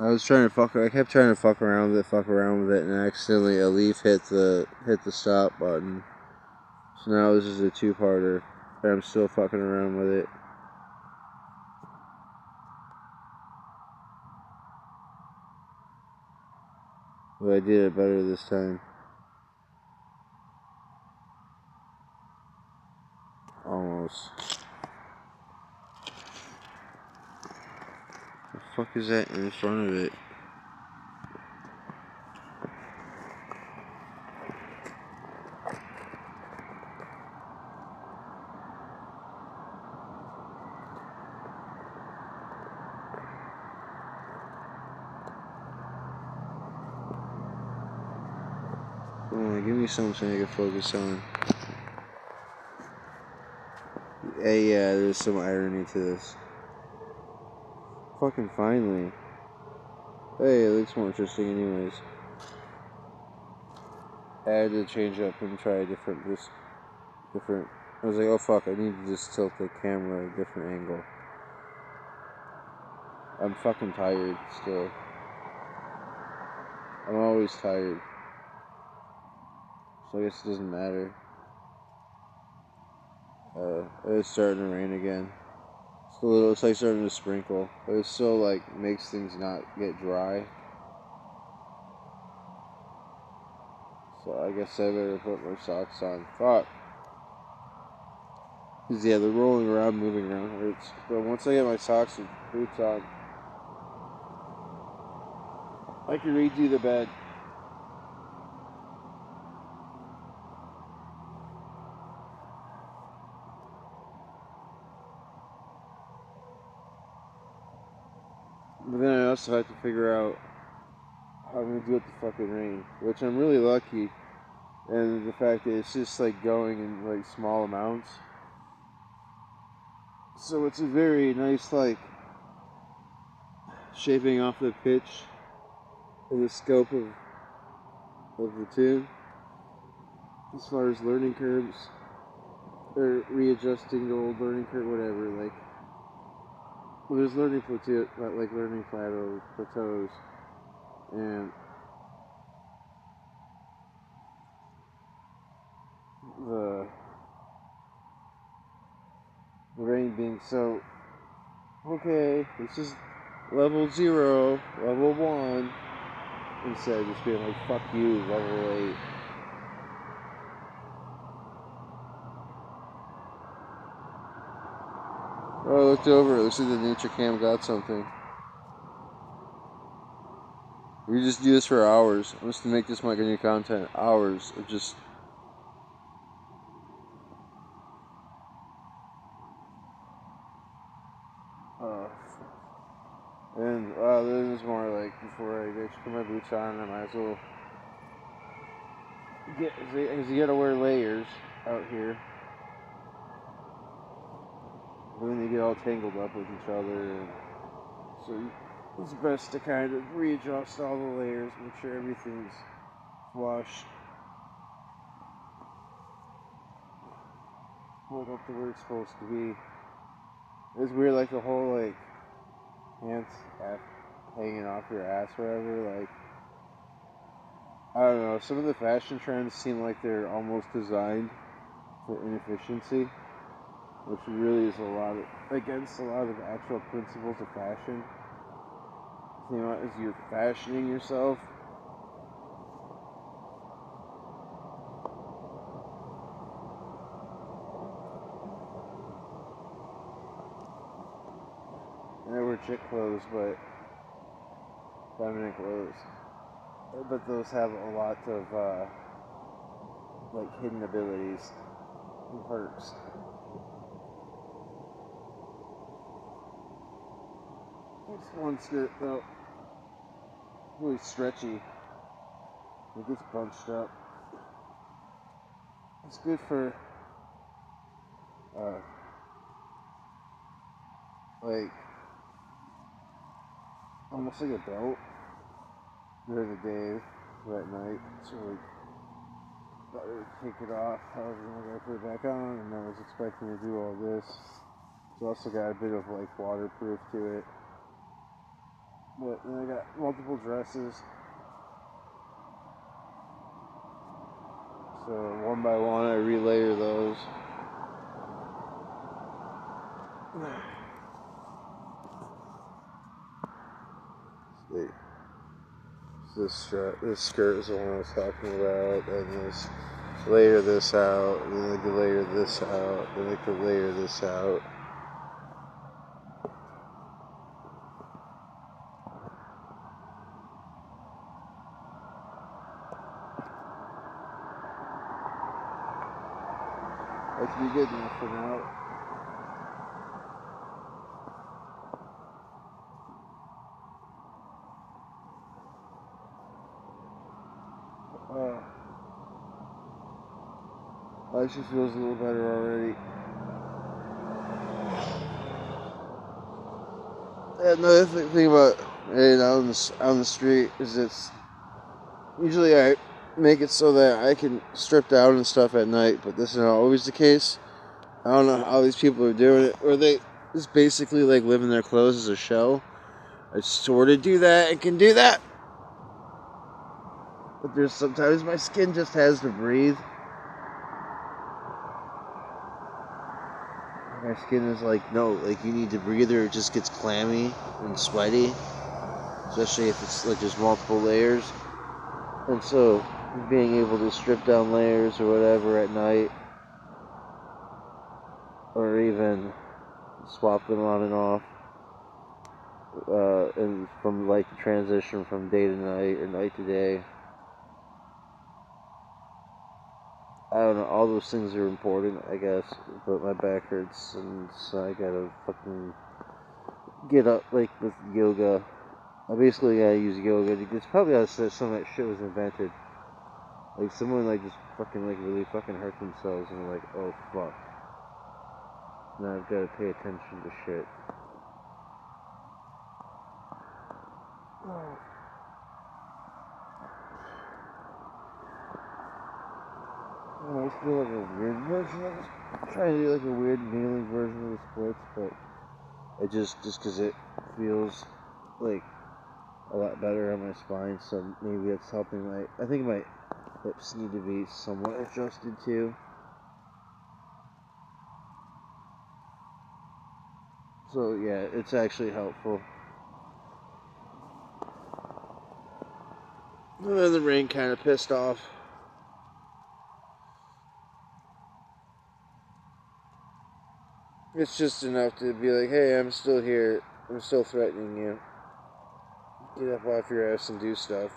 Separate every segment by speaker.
Speaker 1: I kept trying to fuck around with it, and accidentally a leaf hit the stop button. So now this is a two-parter, but I'm still fucking around with it. But I did it better this time. Almost. The fuck is that in front of it? Come on, give me something I can focus on. Hey, yeah, there's some irony to this. Fucking finally. Hey, it looks more interesting anyways. I had to change up and try a different. I was like, oh fuck, I need to just tilt the camera at a different angle. I'm fucking tired still. I'm always tired. So I guess it doesn't matter. It's starting to rain again. It's like starting to sprinkle. But it still like makes things not get dry. So I guess I better put my socks on. Fuck. Cause yeah, the rolling around, moving around hurts. But once I get my socks and boots on, I can redo the bed. But then I also have to figure out how I'm gonna do with the fucking rain, which I'm really lucky. And the fact that it's just like going in like small amounts. So it's a very nice like shaping off the pitch and the scope of the tune. As far as learning curves or readjusting the old learning curve, whatever, like there's learning plateau, like learning plateaus, and the rain being so okay, this is level 0, level 1, instead of just being like fuck you, level 8. Oh, I looked over. It looks like the nature cam got something. We just do this for hours. I'm just to make this my new content. Hours of just. And then there's more like before I actually put my boots on, I might as well because you gotta wear layers out here. But then you get all tangled up with each other, and so it's best to kind of readjust all the layers, make sure everything's flush. Hold up to where it's supposed to be. It's weird, like the whole like pants hanging off your ass, whatever. Like I don't know. Some of the fashion trends seem like they're almost designed for inefficiency, which really is against a lot of actual principles of fashion. You know, as you're fashioning yourself. I wear chick clothes, but feminine clothes. But those have a lot of like hidden abilities and perks. This one skirt though, really stretchy. It gets bunched up. It's good for like almost like a belt during the day, but at night. So like, take it off. However, I gotta put it back on, and I was expecting to do all this. It's also got a bit of like waterproof to it. But then I got multiple dresses. So one by one, I relayer those. This skirt is the one I was talking about, and this layer this out, and then I could layer this out, then I could layer this out. That should be good enough for now. Life just feels a little better already. Another thing about being out on the street is it's usually I make it so that I can strip down and stuff at night, but this is not always the case. I don't know how these people are doing it, or they just basically like live in their clothes as a shell. I sort of do that and can do that, but there's sometimes my skin just has to breathe. My skin is like, no, like you need to breathe or it just gets clammy and sweaty, especially if it's like there's multiple layers. And so being able to strip down layers or whatever at night, or even swap them on and off, and from like the transition from day to night or night to day, I don't know, all those things are important, I guess, but my back hurts, and so I gotta fucking get up, like, with yoga. I basically gotta use yoga. It's probably how some of that shit was invented. Like, someone, like, just fucking, like, really fucking hurt themselves, and they're like, oh, fuck. Now I've gotta pay attention to shit. I almost feel like a weird version of this. I'm trying to do like a weird kneeling version of the splits, but it just because it feels like a lot better on my spine, so maybe it's helping I think my hips need to be somewhat adjusted too. So yeah, it's actually helpful. And then the rain kind of pissed off. It's just enough to be like, hey, I'm still here. I'm still threatening you. Get up off your ass and do stuff.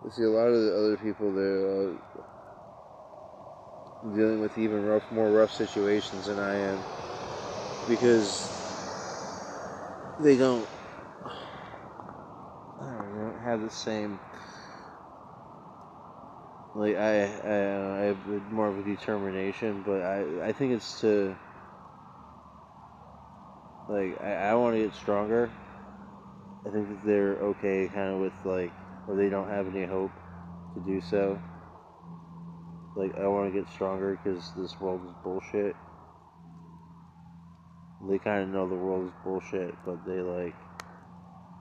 Speaker 1: I see a lot of the other people there dealing with even more rough situations than I am, because they don't have the same, like, I have more of a determination, but I think it's to, like, I want to get stronger. I think that they're okay kind of with, like, or they don't have any hope to do so. Like, I want to get stronger because this world is bullshit. They kind of know the world is bullshit, but they, like,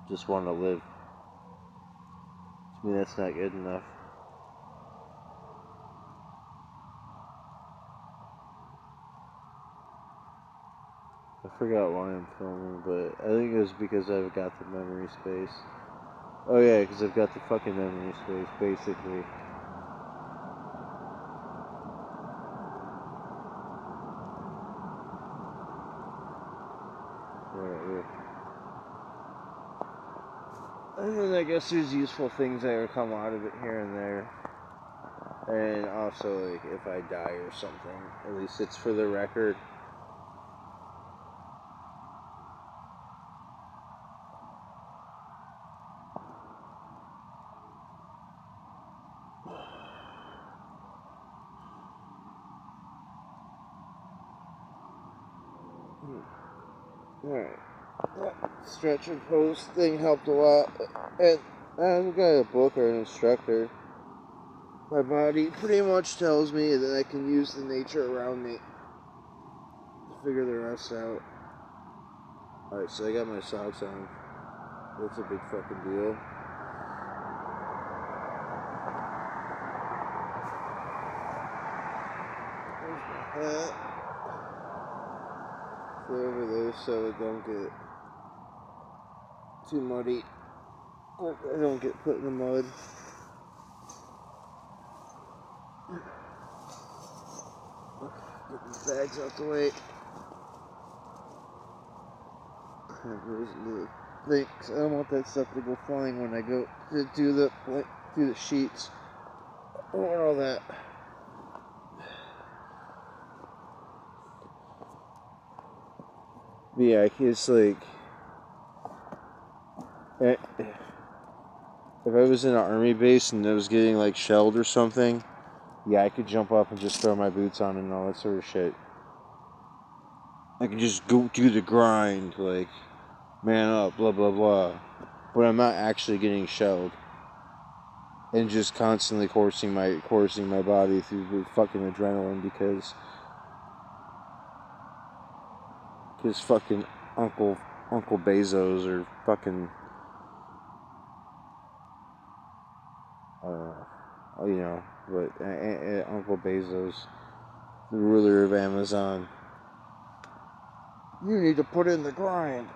Speaker 1: just want to live. To me, that's not good enough. I forgot why I'm filming, but I think it was because I've got the memory space. Oh yeah, because I've got the fucking memory space, basically. And then I guess there's useful things that will come out of it here and there. And also, like, if I die or something, at least it's for the record. Alright. That stretch and pose thing helped a lot. And I haven't got a book or an instructor. my body pretty much tells me that I can use the nature around me to figure the rest out. Alright, so I got my socks on. That's a big fucking deal. There's my hat. Throw over there so it don't get too muddy. I don't get put in the mud. Get these bags out the way. There's the thing, 'cause I don't want that stuff to go flying when I go to do the sheets. I don't want all that. But yeah, it's like, if I was in an army base and it was getting like shelled or something, yeah, I could jump up and just throw my boots on and all that sort of shit. I could just go do the grind, like, man up, blah, blah, blah. But I'm not actually getting shelled. And just constantly coursing my body through the fucking adrenaline because fucking Uncle Bezos or fucking, you know, but Uncle Bezos, the ruler of Amazon. You need to put in the grind.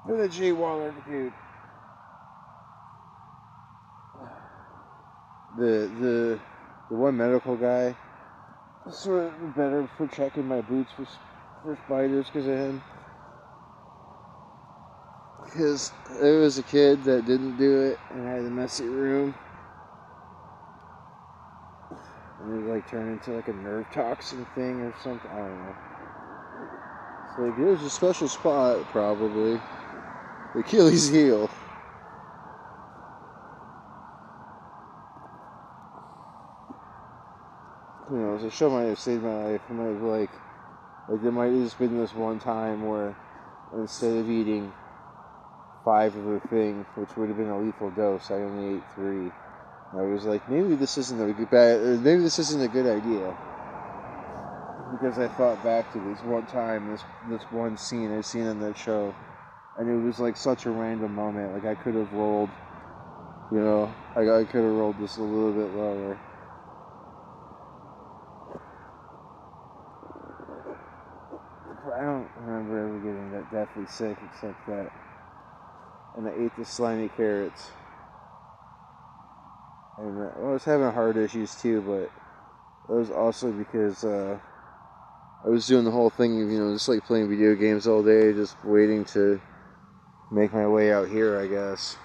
Speaker 1: For the G Waller, dude. The one medical guy sort of better for checking my boots for spiders because of him. Because there was a kid that didn't do it and had a messy room. And it like turned into like a nerve toxin thing or something. I don't know. It's like it was a special spot, probably. The Achilles heel. Who knows? The show might have saved my life. It might have like there might have just been this one time where instead of eating 5 of a thing, which would have been a lethal dose, I only ate 3. I was like, maybe this isn't a good idea. Because I thought back to this one time, this one scene I've seen in that show, and it was like such a random moment. Like I could have rolled, you know, I could have rolled just a little bit lower. I don't remember ever getting that deathly sick except that. And I ate the slimy carrots. And I was having heart issues too, but it was also because I was doing the whole thing of, you know, just like playing video games all day, just waiting to make my way out here, I guess,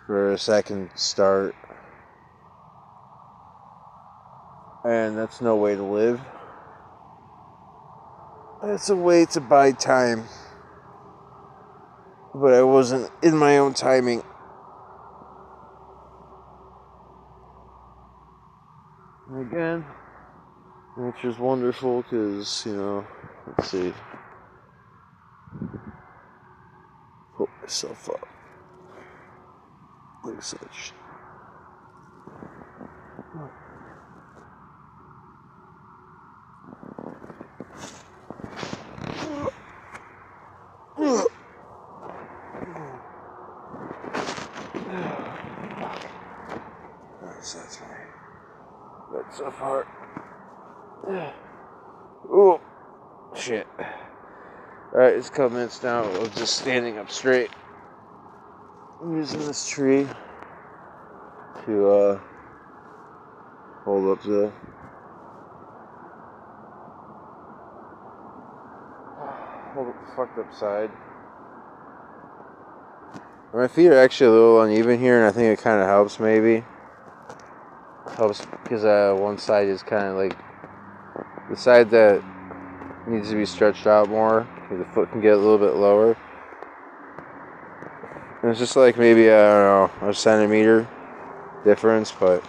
Speaker 1: for a second start. And that's no way to live. It's a way to buy time. But I wasn't in my own timing. And again, nature's wonderful because, you know, let's see. Pull myself up. Like such. That's me. That's so far. Oh, shit. Alright, it's a couple minutes now of just standing up straight. I'm using this tree to hold up the fucked up side. My feet are actually a little uneven here, and I think it kind of helps maybe. Helps because one side is kind of like the side that needs to be stretched out more. The foot can get a little bit lower. And it's just like maybe, I don't know, a centimeter difference, but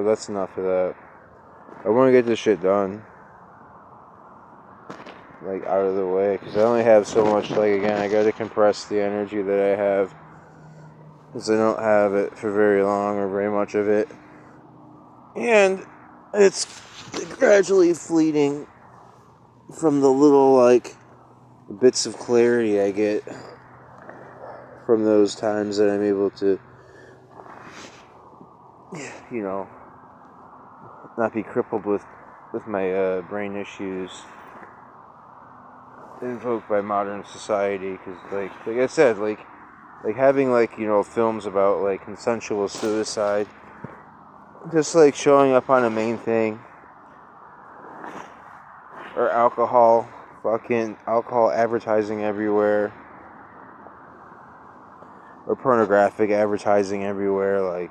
Speaker 1: that's enough of that. I want to get this shit done. Like, out of the way, because I only have so much, like, again, I gotta compress the energy that I have because I don't have it for very long or very much of it. And it's gradually fleeting from the little, like, bits of clarity I get from those times that I'm able to, you know, not be crippled with my brain issues invoked by modern society. Because, like I said, like having, like, you know, films about, like, consensual suicide, just, like, showing up on a main thing, or fucking alcohol advertising everywhere, or pornographic advertising everywhere, like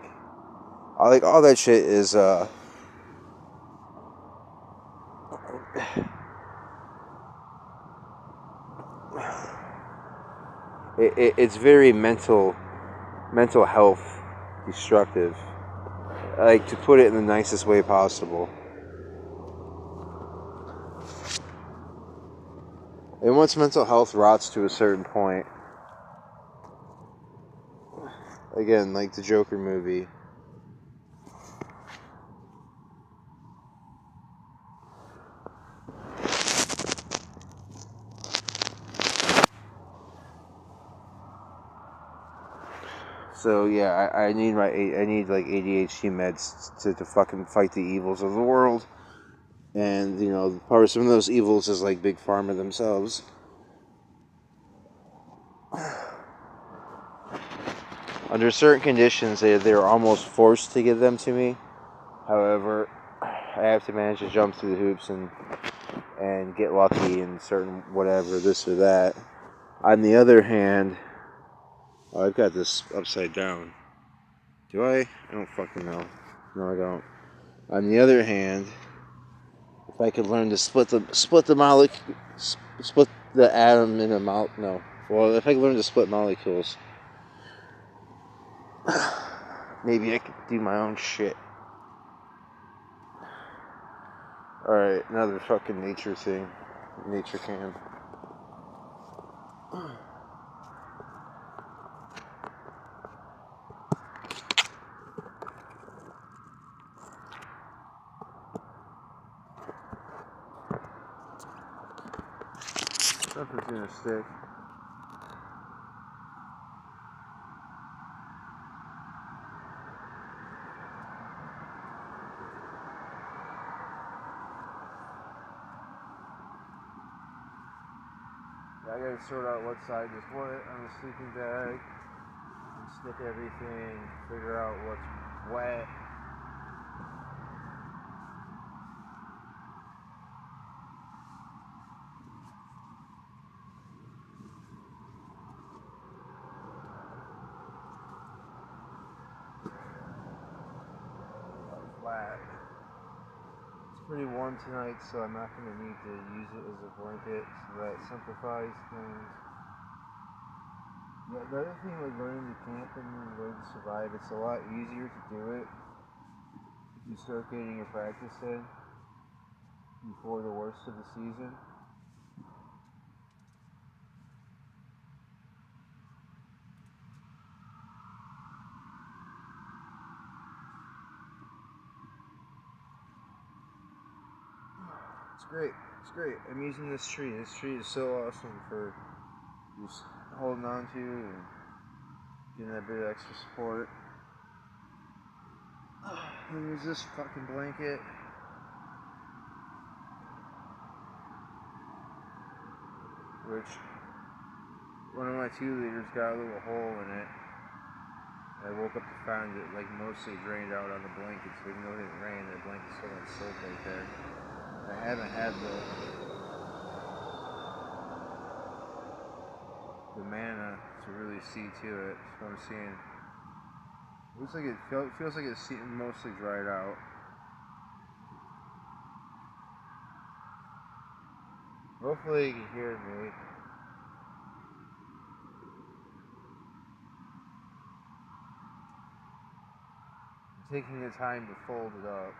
Speaker 1: all that shit is it's very mental health destructive, like, to put it in the nicest way possible. And once mental health rots to a certain point, again, like the Joker movie, so yeah, I need like ADHD meds to fucking fight the evils of the world. And, you know, part of some of those evils is, like, Big Pharma themselves. Under certain conditions, they're almost forced to give them to me. However, I have to manage to jump through the hoops and get lucky in certain whatever, this or that. On the other hand, I've got this upside down. Do I? I don't fucking know. No, I don't. On the other hand, if I could learn to split the molecule, split the atom in a no. Well, if I could learn to split molecules, maybe I could do my own shit. Alright, another fucking nature thing. Nature cam. Nothing's gonna stick. I gotta sort out what side is what on the sleeping bag, and stick everything, figure out what's wet. Flat. It's pretty warm tonight, so I'm not gonna need to use it as a blanket, so that simplifies things. The other thing with learning to camp and learning to survive, it's a lot easier to do it if you start getting your practice in before the worst of the season. It's great. It's great. I'm using this tree. This tree is so awesome for just holding on to and getting that bit of extra support. And use this fucking blanket. Which one of my 2-liters got a little hole in it. I woke up to find it like mostly drained out on the blanket, so even though it didn't rain, the blanket still had soap right there. I haven't had the mana to really see to it. So I'm seeing. Looks like it feels like it's mostly dried out. Hopefully you can hear me. I'm taking the time to fold it up.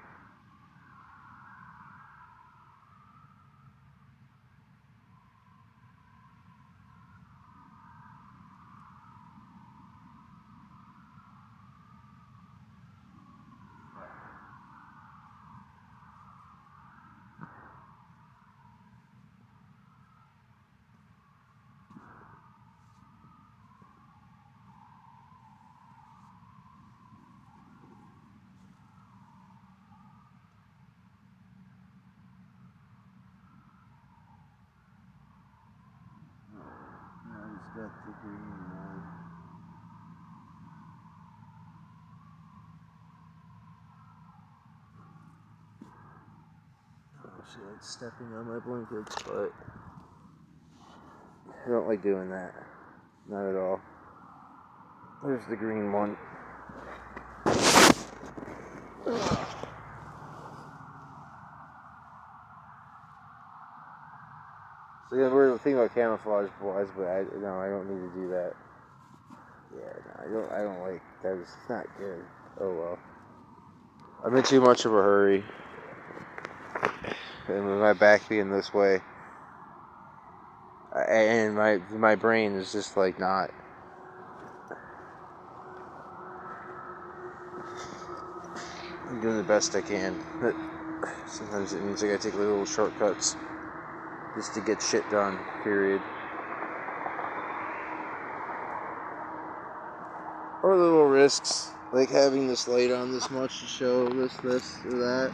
Speaker 1: got the green one. Oh, she likes stepping on my blankets, but I don't like doing that. Not at all. There's the green one. So yeah, we're thinking about camouflage wise, but I don't need to do that. Yeah, no, I don't like that. It's not good. Oh well. I'm in too much of a hurry, and with my back being this way, and my brain is just like not. I'm doing the best I can. But sometimes it means I gotta take little shortcuts just to get shit done. Period. Or little risks, like having this light on this much to show this, or that.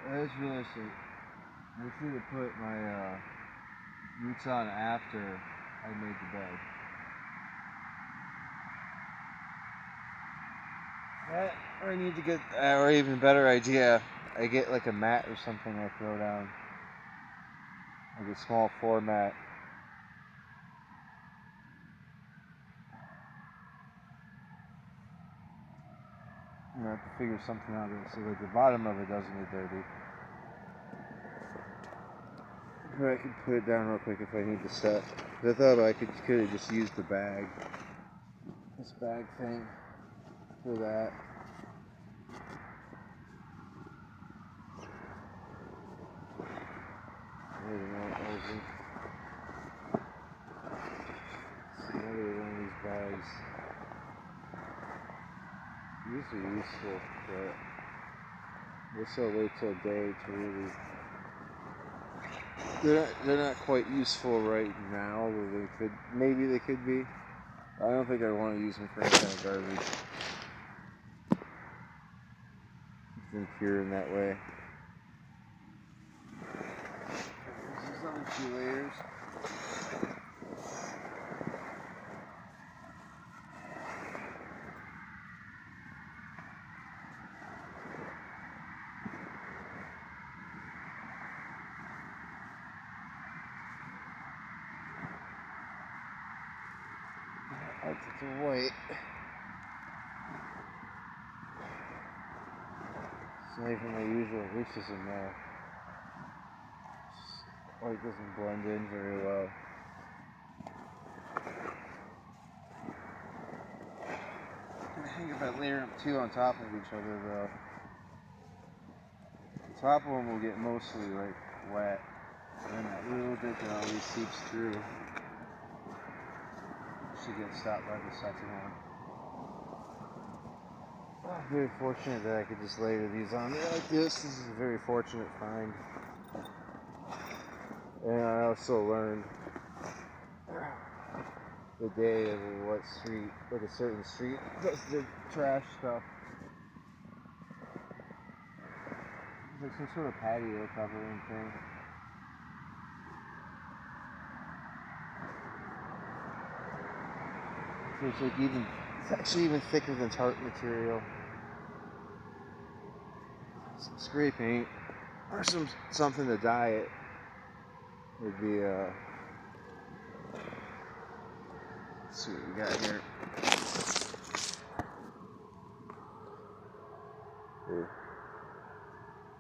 Speaker 1: I just realized that I should have put my roots on after I made the bed. Or I need to get, or even better idea, I get like a mat or something I throw down. Like a small floor mat. I have to figure something out so that the bottom of it doesn't get dirty. Or I could put it down real quick if I need to set. I thought I could have just used the bag. This bag thing for that. Wait a minute, another one of these bags. These are useful, but I guess I'll wait till day to really. They're not quite useful right now. Maybe they could be. I don't think I want to use them for any kind of garbage. It's impure in that way. There's only 2 layers. I took the white. It's not even my usual reaches in there. White doesn't blend in very well. I think if I layer them 2 on top of each other, though, the top one will get mostly like wet, and then that little bit that always seeps through should get stopped by the second one. I'm very fortunate that I could just layer these on there like this. This is a very fortunate find. And I also learned the day of what street, like a certain street, does the trash stuff. It's like some sort of patio covering thing. So it's like it's actually even thicker than tarp material. Some spray paint or something to dye it would be let's see what we got here. Here.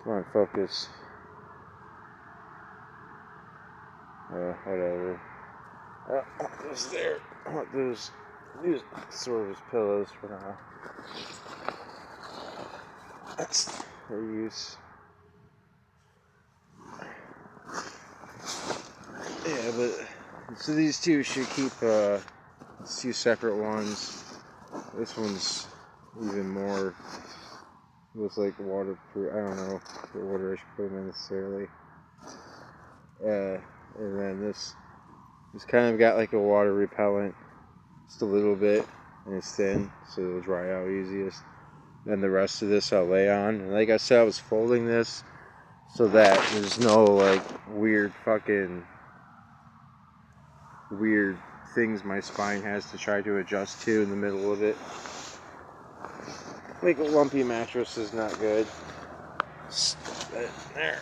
Speaker 1: Come on, focus. Whatever. What goes there? What goes use sort of as pillows for now. That's their use. Yeah, but so these two should keep two separate ones. This one's even more. Looks like waterproof. I don't know what water I should put them in necessarily. And then this kind of got like a water repellent, just a little bit, and it's thin, so it'll dry out easiest. Then the rest of this I'll lay on. And like I said, I was folding this so that there's no like weird things my spine has to try to adjust to in the middle of it. Like a lumpy mattress is not good. There.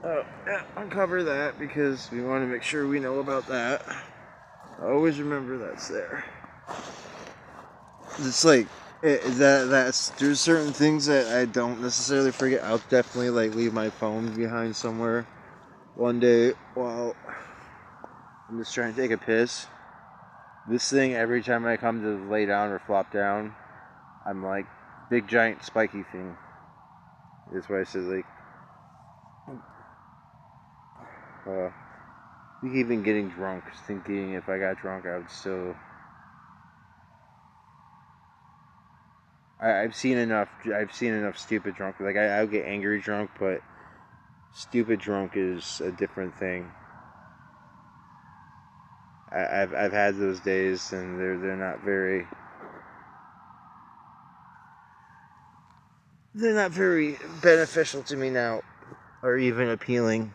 Speaker 1: Oh, yeah, uncover that because we want to make sure we know about that. Always remember that's there. It's like there's certain things that I don't necessarily forget. I'll definitely like leave my phone behind somewhere one day while I'm just trying to take a piss. This thing, every time I come to lay down or flop down, I'm like, big giant spiky thing. That's why I said like, even getting drunk, thinking if I got drunk I would still. I've seen enough stupid drunk. Like I'll get angry drunk, but stupid drunk is a different thing. I've had those days, and they're not very beneficial to me now, or even appealing.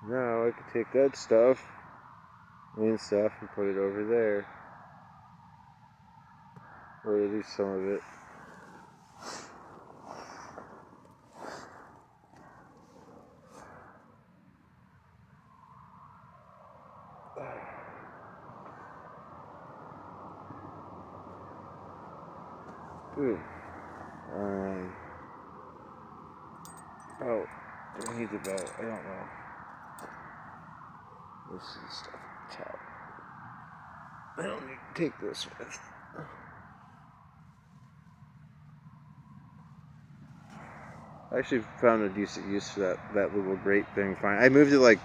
Speaker 1: Now I could take that stuff and put it over there, or at least some of it. Oh, do I need the belt? I don't know. This is stuff. Towel. I don't need to take this with. I actually found a decent use for that little grate thing. Fine. I moved it like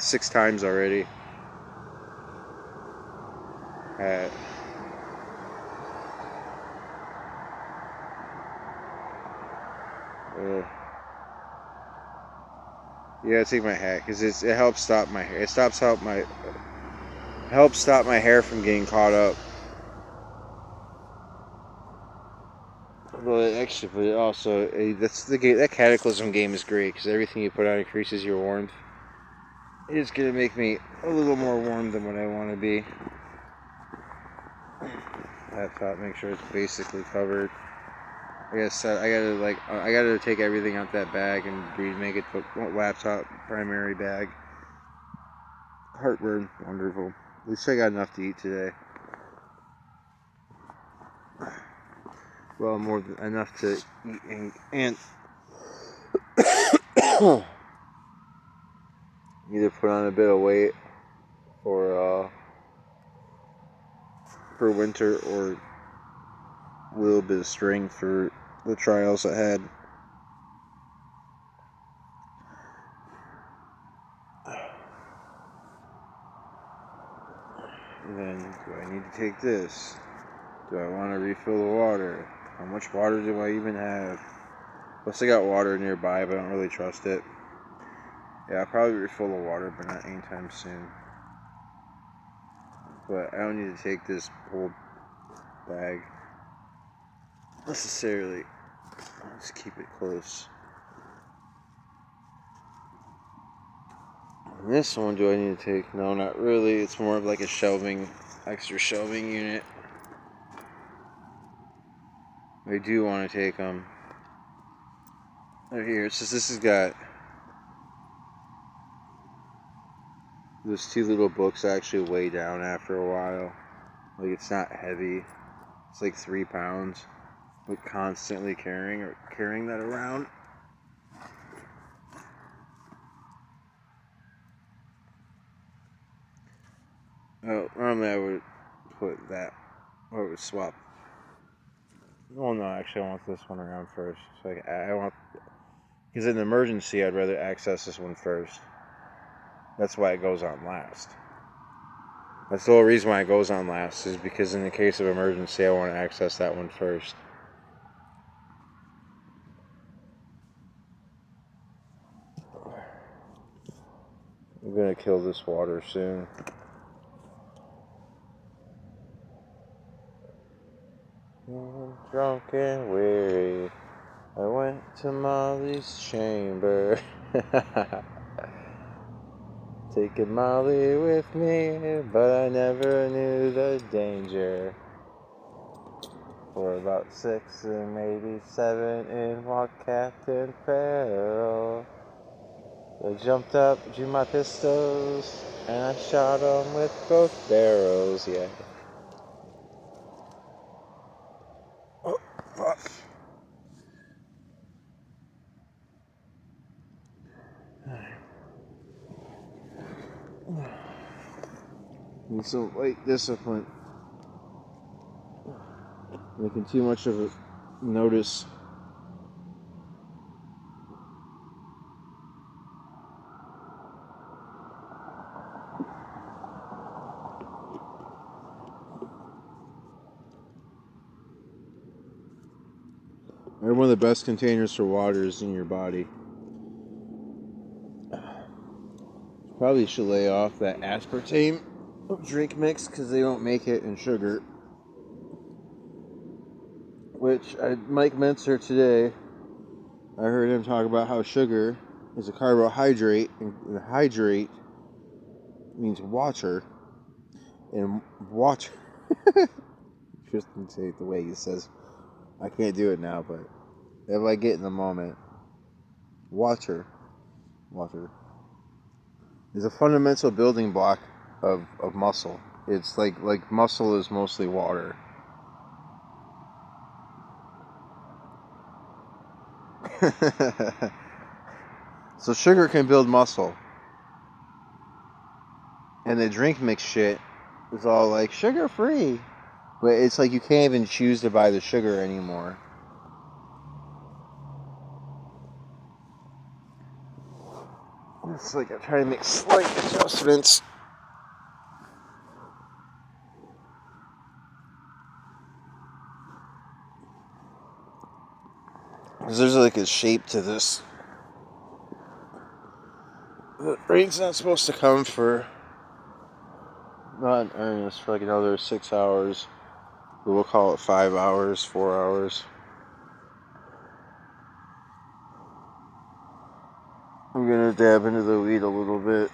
Speaker 1: 6 times already. Yeah, take my hat because it helps stop my hair. It helps stop my hair from getting caught up. Well, actually, but also that's the game. That Cataclysm game is great because everything you put on increases your warmth. It's gonna make me a little more warm than what I want to be. Laptop, make sure it's basically covered. I gotta take everything out that bag and remake it to laptop primary bag. Heartburn, wonderful. At least I got enough to eat today. Well, more than enough to eat and either put on a bit of weight for winter, or a little bit of strength for the trials ahead. And then, do I need to take this? Do I want to refill the water? How much water do I even have? Plus I got water nearby, but I don't really trust it. Yeah, I'll probably refill the water, but not anytime soon. But I don't need to take this whole bag necessarily. Let's keep it close. And this one, do I need to take? No, not really. It's more of like a extra shelving unit. I do want to take them. Right here, it says this has got those 2 little books actually weigh down after a while. Like, it's not heavy. It's like 3 pounds. like constantly carrying that around. Oh, normally I would put that, or I would swap. Well, no, actually, I want this one around first. So I want, because in an emergency, I'd rather access this one first. That's why it goes on last. That's the whole reason why it goes on last, is because in the case of emergency, I want to access that one first. I'm gonna kill this water soon. Drunk and weary, I went to Molly's chamber. Taking Molly with me, but I never knew the danger. For about 6 and maybe 7 in walked Captain Farrell. I jumped up, drew my pistols, and I shot 'em with both barrels, yeah. Oh, fuck. Need some light discipline. Making too much of a notice. One of the best containers for water is in your body. Probably should lay off that aspartame drink mix because they don't make it in sugar. Which Mike Mentzer today, I heard him talk about how sugar is a carbohydrate, and hydrate means water, and water. Tristan say it the way he says. I can't do it now, but if I get in the moment, water is a fundamental building block of muscle. It's like muscle is mostly water. So sugar can build muscle. And the drink mix shit is all like sugar free. But it's like you can't even choose to buy the sugar anymore. It's like I'm trying to make slight adjustments. Because there's like a shape to this. The rain's not supposed to come for, not in earnest, for like another 6 hours. But we'll call it 5 hours, 4 hours. I'm gonna dab into the weed a little bit.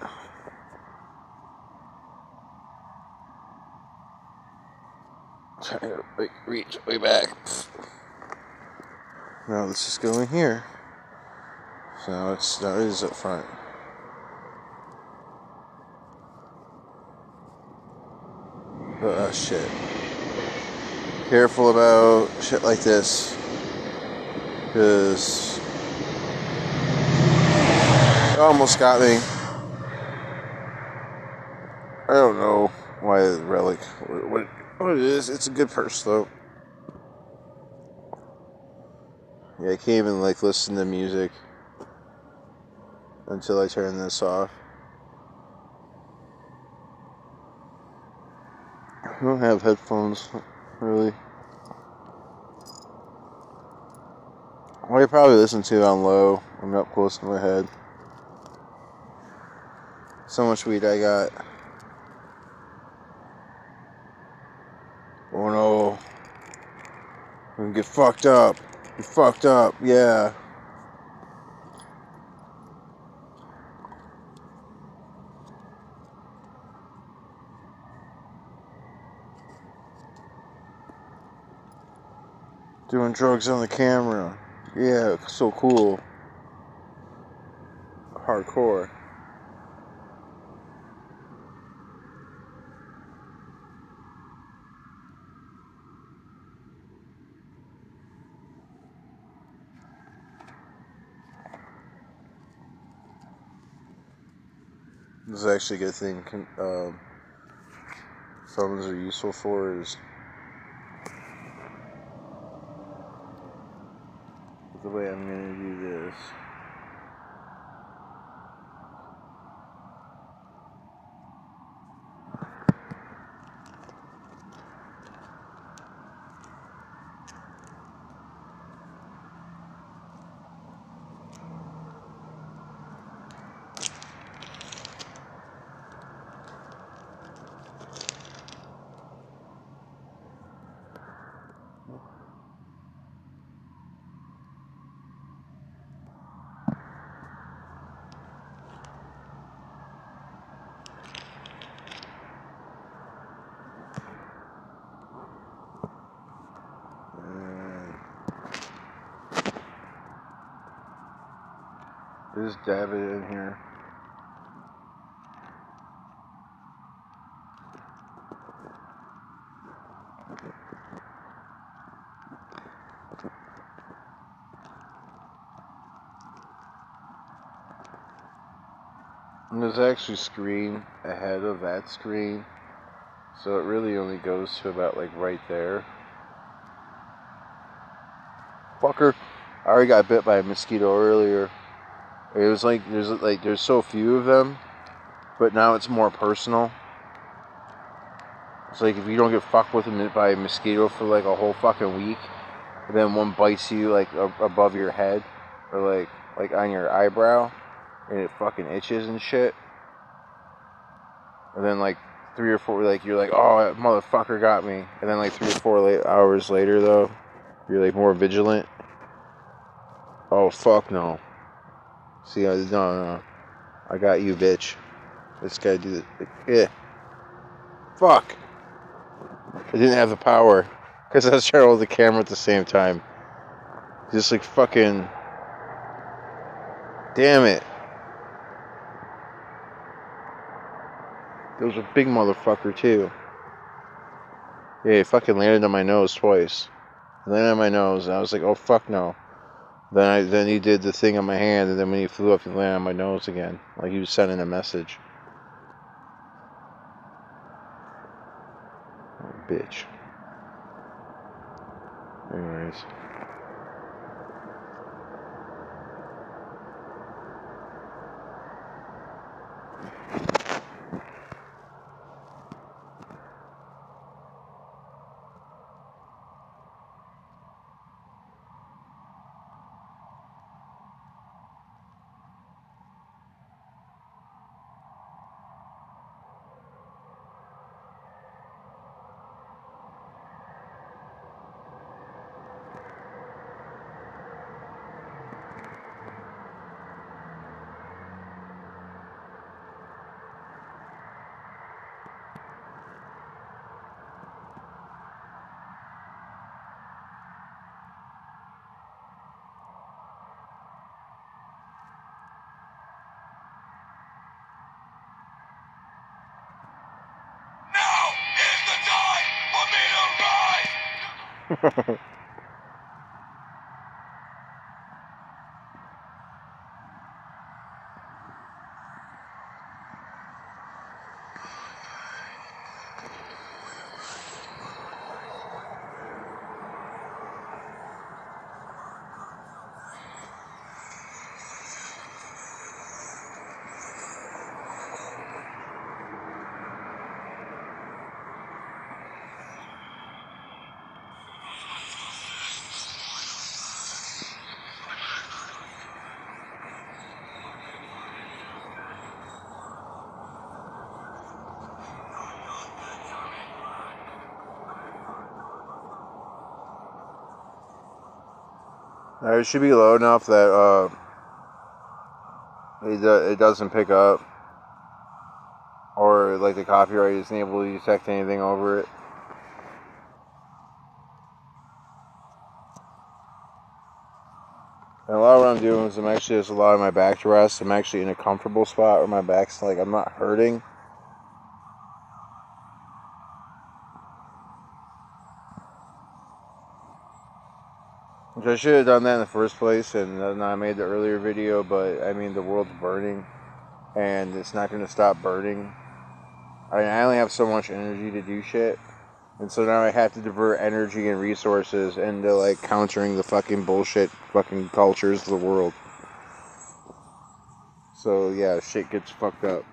Speaker 1: Trying to reach way back. Now let's just go in here. So now it is up front. Oh shit. Careful about shit like this. Because it almost got me. I don't know why the relic, what it is. It's a good purse though. Yeah, I can't even listen to music until I turn this off. I don't have headphones, really. Well, I probably listen to it on low. I'm up close to my head. So much weed I got. Oh no. I'm gonna get fucked up. Get fucked up, yeah. Doing drugs on the camera. Yeah, so cool. Hardcore. This is actually a good thing phones are useful for is the way I'm going to do this. Just dab it in here. And there's actually screen ahead of that screen, so it really only goes to about like right there. Fucker, I already got bit by a mosquito earlier. It was like there's so few of them, but now it's more personal. It's like if you don't get fucked with by a mosquito for like a whole fucking week, and then one bites you like above your head or like on your eyebrow, and it fucking itches and shit. And then like 3 or 4, like you're like, oh, that motherfucker got me. And then like 3 or 4 hours later though, you're like more vigilant. Oh fuck no. See, no. I got you, bitch. This guy do it. Yeah. Fuck. I didn't have the power because I was trying to hold the camera at the same time. Just like fucking. Damn it. It was a big motherfucker too. Yeah, he fucking landed on my nose twice. He landed on my nose, and I was like, oh fuck no. Then he did the thing on my hand, and then when he flew up, he landed on my nose again, like he was sending a message. Oh, bitch. Anyways. It should be low enough that it doesn't pick up, or like the copyright isn't able to detect anything over it. And a lot of what I'm doing is there's a lot of my back to rest. I'm actually in a comfortable spot where my back's like I'm not hurting. Which I should have done that in the first place, and then I made the earlier video, but I mean the world's burning. and it's not going to stop burning. I mean, I only have so much energy to do shit, and so now I have to divert energy and resources into, like, countering the fucking bullshit fucking cultures of the world. So, yeah, shit gets fucked up.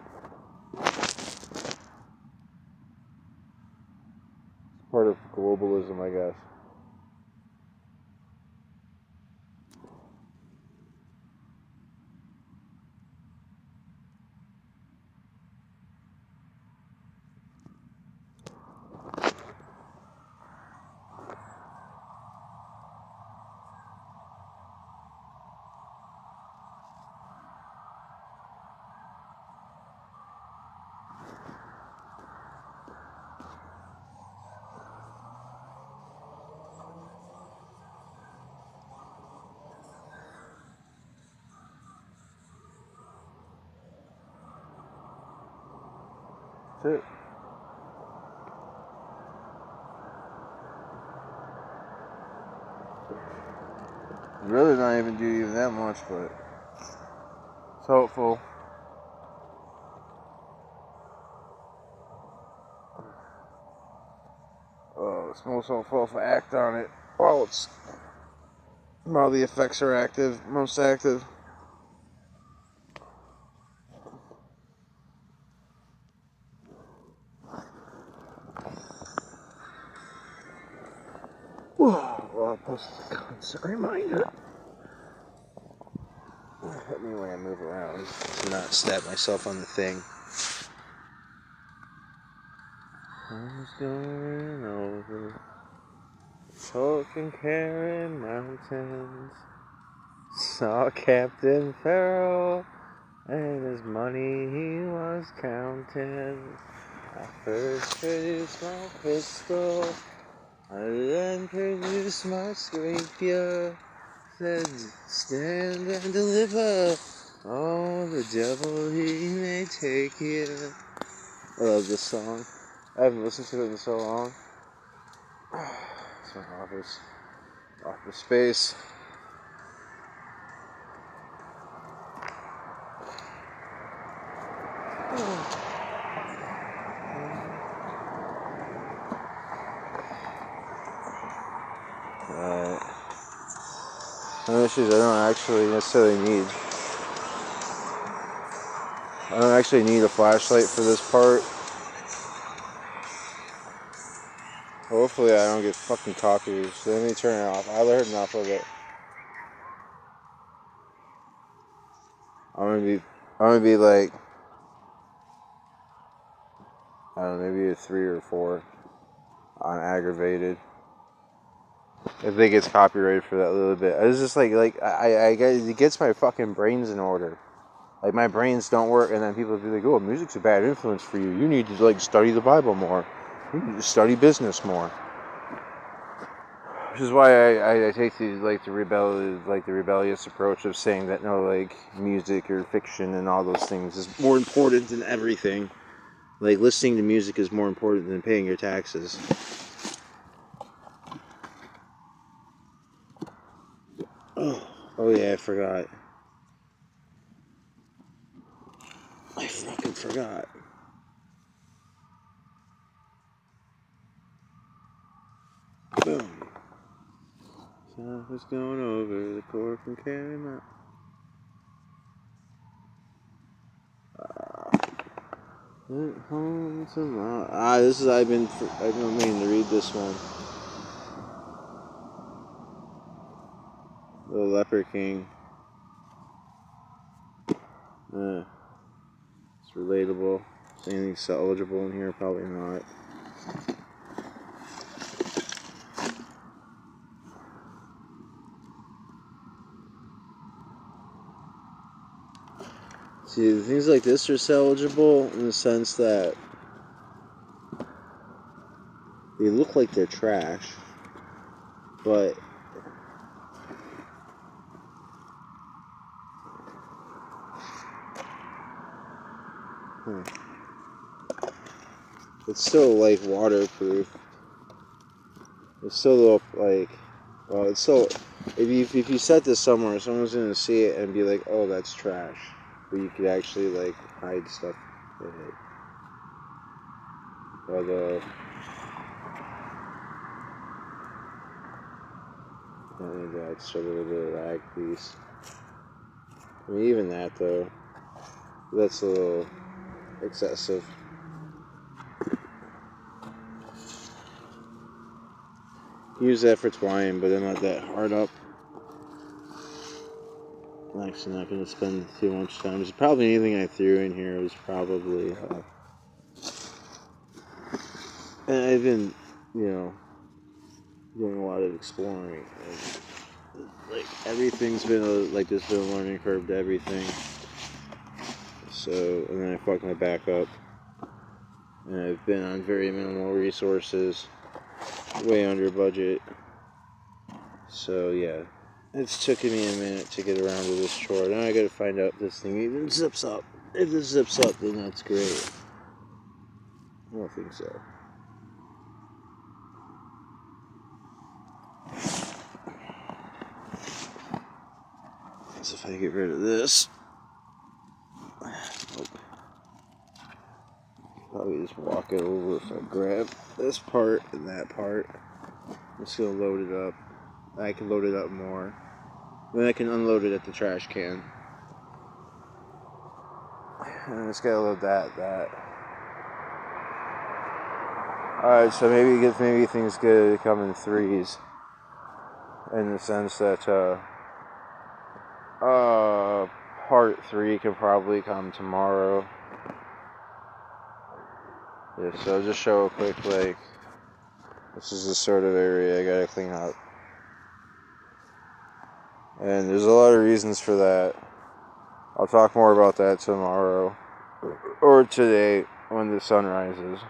Speaker 1: It's part of globalism, I guess. That's it. Really not even do even that much, but it's hopeful. Oh, it's most hopeful if I act on it while the effects are active, most active. Whoa, well, I'll post a constant reminder. Hit me when I move around to not stab myself on the thing. I was going over Tolkien Karen Mountains. Saw Captain Farrell and his money he was counting. I first produced my pistol, I then produced my rapier. Said, stand and deliver. Oh, the devil he may take here. I love this song. I haven't listened to it in so long. It's my office space. Alright. No issues I don't actually necessarily need. I don't actually need a flashlight for this part. Hopefully I don't get fucking copies. So let me turn it off. I heard enough of it. I'm gonna be like, I don't know, maybe a 3 or 4 on aggravated. If it gets copyrighted for that little bit. It's just like it gets my fucking brains in order. Like, my brains don't work, and then people be like, oh, music's a bad influence for you. You need to, like, study the Bible more. You need to study business more. Which is why I take the rebellious approach of saying that, no, like, music or fiction and all those things is more important than everything. Like, listening to music is more important than paying your taxes. Oh yeah, I forgot. I fucking forgot. Boom. So I was going over the core from Karen. Went home tomorrow. This is I've been meaning to read this one. The Leper King. It's relatable. Is anything eligible in here? Probably not. See, things like this are salvageable in the sense that they look like they're trash, but it's still, like, waterproof. It's still, like, well, it's so, if you set this somewhere, someone's gonna see it and be like, oh, that's trash. but you could actually like hide stuff in it. But I think that's a little bit of lag piece. I mean, even that though, that's a little excessive. Use that for twine, but then not that hard up. I'm actually not going to spend too much time. Probably anything I threw in here was probably. And I've been, doing a lot of exploring. And, like, everything's been there's been a learning curve to everything. So, and then I fucked my back up. And I've been on very minimal resources, way under budget. So, yeah. It's taken me a minute to get around to this chore. Now I gotta find out if this thing even zips up. If this zips up, then that's great. I don't think so. So if I get rid of this, probably just walk it over if I grab this part and that part. I'm just gonna load it up. I can load it up more. Then I can unload it at the trash can. And I just gotta load that. Alright, so maybe things could come in threes. In the sense that part 3 can probably come tomorrow. Yeah, so I'll just show a quick, this is the sort of area I gotta clean up. And there's a lot of reasons for that. I'll talk more about that tomorrow. Or today, when the sun rises.